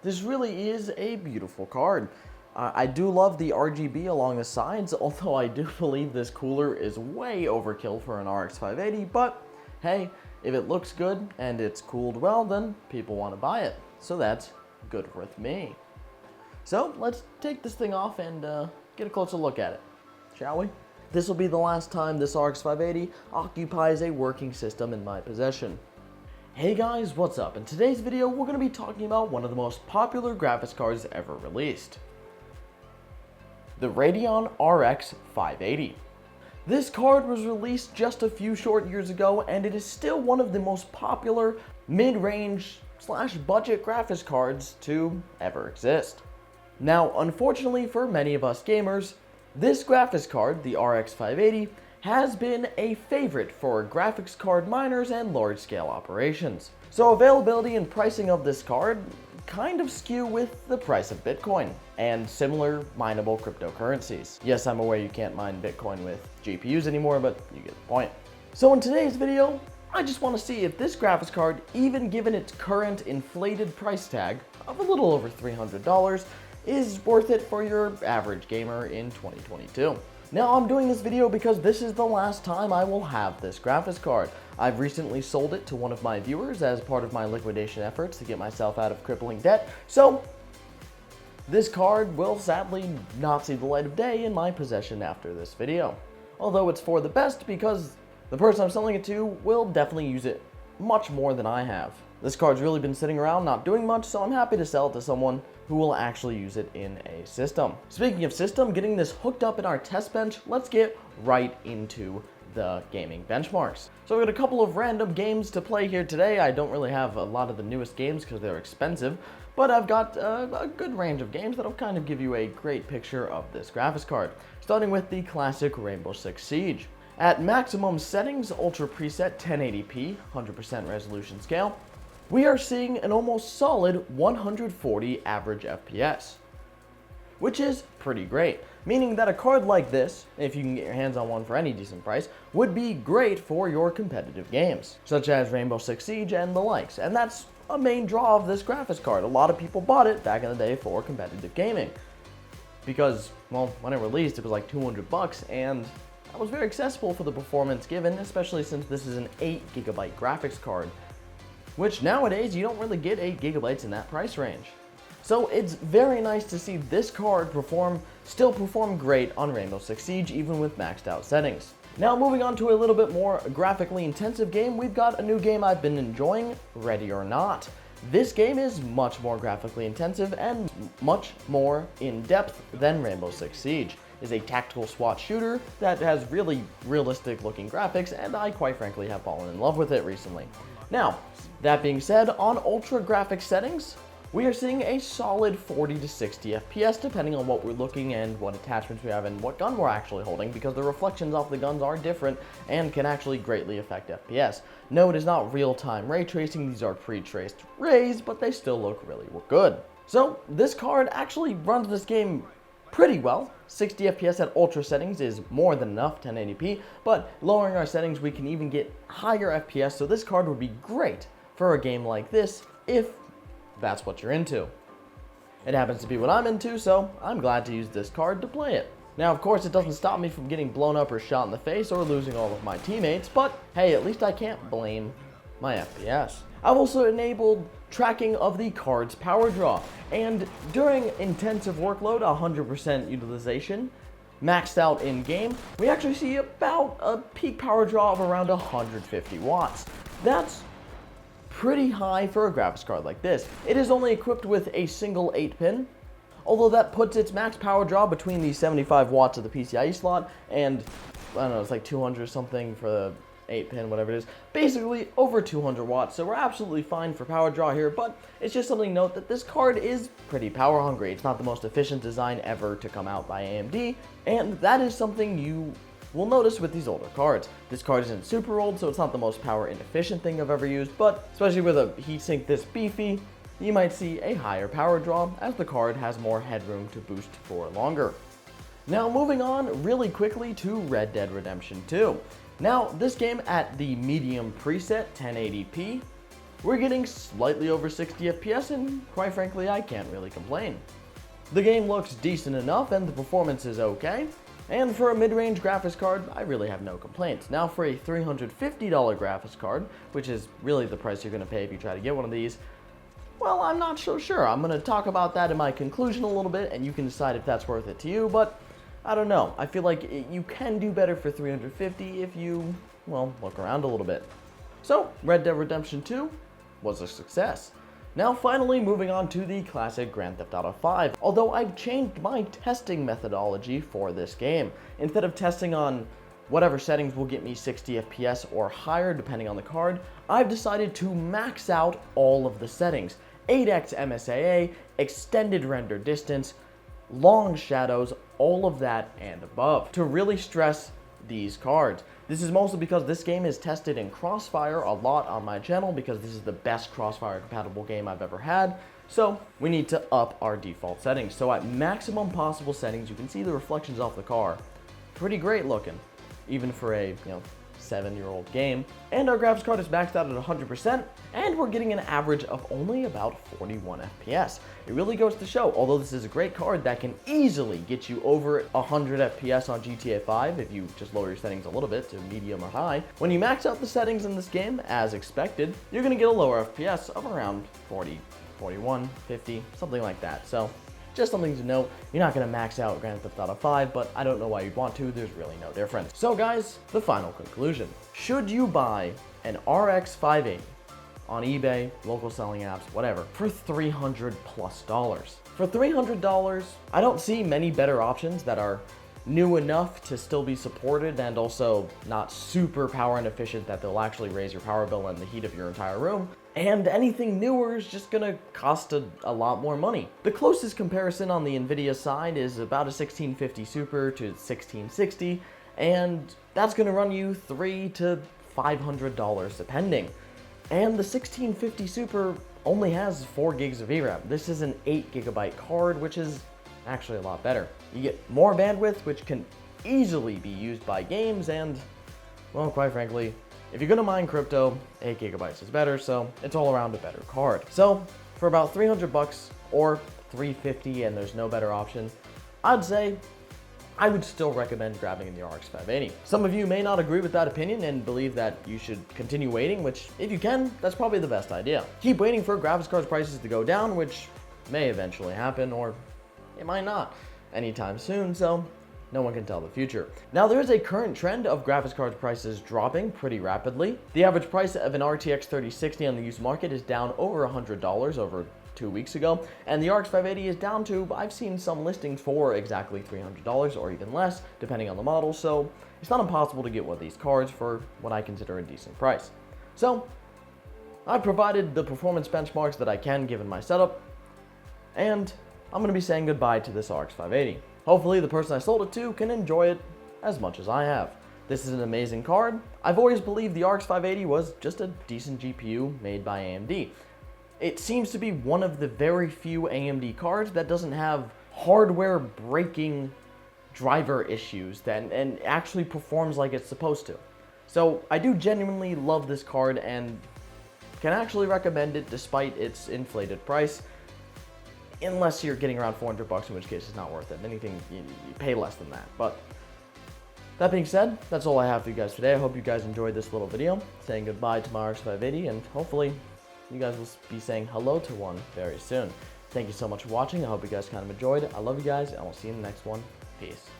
This really is a beautiful card. I do love the RGB along the sides, although I do believe this cooler is way overkill for an RX 580, but hey, if it looks good and it's cooled well, then people want to buy it. So that's good with me. So let's take this thing off and get a closer look at it, shall we? This will be the last time this RX 580 occupies a working system in my possession. Hey guys, what's up? In today's video, we're going to be talking about one of the most popular graphics cards ever released. The Radeon RX 580. This card was released just a few short years ago, and it is still one of the most popular mid-range / budget graphics cards to ever exist. Now, unfortunately for many of us gamers, this graphics card, the RX 580, has been a favorite for graphics card miners and large-scale operations. So availability and pricing of this card kind of skew with the price of Bitcoin and similar mineable cryptocurrencies. Yes, I'm aware you can't mine Bitcoin with GPUs anymore, but you get the point. So in today's video, I just want to see if this graphics card, even given its current inflated price tag of a little over $300, is worth it for your average gamer in 2022. Now, I'm doing this video because this is the last time I will have this graphics card. I've recently sold it to one of my viewers as part of my liquidation efforts to get myself out of crippling debt, so this card will sadly not see the light of day in my possession after this video. Although it's for the best because the person I'm selling it to will definitely use it much more than I have. This card's really been sitting around not doing much, so I'm happy to sell it to someone who will actually use it in a system. Speaking of system, getting this hooked up in our test bench, let's get right into the gaming benchmarks. So I've got a couple of random games to play here today. I don't really have a lot of the newest games because they're expensive, but I've got a good range of games that'll kind of give you a great picture of this graphics card. Starting with the classic Rainbow Six Siege. At maximum settings, ultra preset 1080p, 100% resolution scale, we are seeing an almost solid 140 average FPS, which is pretty great, meaning that a card like this, if you can get your hands on one for any decent price, would be great for your competitive games, such as Rainbow Six Siege and the likes, and that's a main draw of this graphics card. A lot of people bought it back in the day for competitive gaming, because, well, when it released it was like $200, and that was very accessible for the performance given, especially since this is an 8GB graphics card, which nowadays you don't really get 8GB in that price range. So it's very nice to see this card still perform great on Rainbow Six Siege even with maxed out settings. Now moving on to a little bit more graphically intensive game, we've got a new game I've been enjoying, Ready or Not. This game is much more graphically intensive and much more in-depth than Rainbow Six Siege. It's a tactical SWAT shooter that has really realistic looking graphics, and I quite frankly have fallen in love with it recently. Now, that being said, on ultra graphics settings, we are seeing a solid 40 to 60 FPS depending on what we're looking and what attachments we have and what gun we're actually holding, because the reflections off the guns are different and can actually greatly affect FPS. No, it is not real-time ray tracing, these are pre-traced rays, but they still look really good. So this card actually runs this game pretty well. 60 FPS at ultra settings is more than enough, 1080p, but lowering our settings we can even get higher FPS, so this card would be great for a game like this if that's what you're into. It happens to be what I'm into, so I'm glad to use this card to play it. Now, of course, it doesn't stop me from getting blown up or shot in the face or losing all of my teammates, but hey, at least I can't blame my FPS. I've also enabled tracking of the card's power draw, and during intensive workload, 100% utilization, maxed out in game, we actually see about a peak power draw of around 150 watts. That's pretty high for a graphics card like this. It is only equipped with a single 8-pin, although that puts its max power draw between the 75 watts of the PCIe slot and, I don't know, it's like 200 or something for the 8-pin, whatever it is. Basically over 200 watts, so we're absolutely fine for power draw here, but it's just something to note that this card is pretty power hungry. It's not the most efficient design ever to come out by AMD, and that is something you will notice with these older cards. This card isn't super old, so it's not the most power inefficient thing I've ever used, but especially with a heatsink this beefy, you might see a higher power draw as the card has more headroom to boost for longer. Now moving on really quickly to Red Dead Redemption 2. Now this game at the medium preset 1080p we're getting slightly over 60 FPS, and quite frankly, I can't really complain. The game looks decent enough and the performance is okay, and for a mid-range graphics card, I really have no complaints. Now for a $350 graphics card, which is really the price you're going to pay if you try to get one of these, well, I'm not so sure. I'm going to talk about that in my conclusion a little bit, and you can decide if that's worth it to you, but I don't know. I feel like you can do better for $350 if you, well, look around a little bit. So, Red Dead Redemption 2 was a success. Now finally moving on to the classic Grand Theft Auto 5, although I've changed my testing methodology for this game. Instead of testing on whatever settings will get me 60 FPS or higher depending on the card, I've decided to max out all of the settings. 8x MSAA, extended render distance, long shadows, all of that and above, to really stress these cards. This is mostly because this game is tested in Crossfire a lot on my channel because this is the best Crossfire compatible game I've ever had. So we need to up our default settings. So at maximum possible settings, you can see the reflections off the car. Pretty great looking, even for a 7-year-old game. And our graphics card is maxed out at 100%, and we're getting an average of only about 41 FPS. It really goes to show, although this is a great card that can easily get you over 100 FPS on GTA 5 if you just lower your settings a little bit to medium or high. When you max out the settings in this game, as expected, you're going to get a lower FPS of around 40, 41, 50, something like that. So just something to note. You're not going to max out Grand Theft Auto 5, but I don't know why you'd want to. There's really no difference. So guys, the final conclusion. Should you buy an RX 580 on eBay, local selling apps, whatever, for $300+? For $300, I don't see many better options that are new enough to still be supported and also not super power inefficient that they'll actually raise your power bill and the heat of your entire room. And anything newer is just gonna cost a lot more money. The closest comparison on the Nvidia side is about a 1650 Super to 1660, and that's gonna run you $300 to $500 depending. And the 1650 Super only has 4 gigs of VRAM. This is an 8 GB card, which is actually a lot better. You get more bandwidth, which can easily be used by games, and, well, quite frankly, if you're gonna mine crypto, 8 GB is better, so it's all around a better card. So, for about $300 or $350 and there's no better option, I'd say I would still recommend grabbing the RX 580. Some of you may not agree with that opinion and believe that you should continue waiting, which, if you can, that's probably the best idea. Keep waiting for graphics cards prices to go down, which may eventually happen, or it might not anytime soon, so no one can tell the future. Now, there is a current trend of graphics card prices dropping pretty rapidly. The average price of an RTX 3060 on the used market is down over $100 over 2 weeks ago, and the RX 580 is down to, I've seen some listings for exactly $300 or even less, depending on the model, so it's not impossible to get one of these cards for what I consider a decent price. So, I've provided the performance benchmarks that I can given my setup, and I'm going to be saying goodbye to this RX 580. Hopefully the person I sold it to can enjoy it as much as I have. This is an amazing card. I've always believed the RX 580 was just a decent GPU made by AMD. It seems to be one of the very few AMD cards that doesn't have hardware breaking driver issues and actually performs like it's supposed to. So I do genuinely love this card and can actually recommend it despite its inflated price. Unless you're getting around $400, in which case it's not worth it. Anything, you pay less than that. But that being said, that's all I have for you guys today. I hope you guys enjoyed this little video, saying goodbye to my RX 580, and hopefully you guys will be saying hello to one very soon. Thank you so much for watching. I hope you guys kind of enjoyed. I love you guys, and we'll see you in the next one. Peace.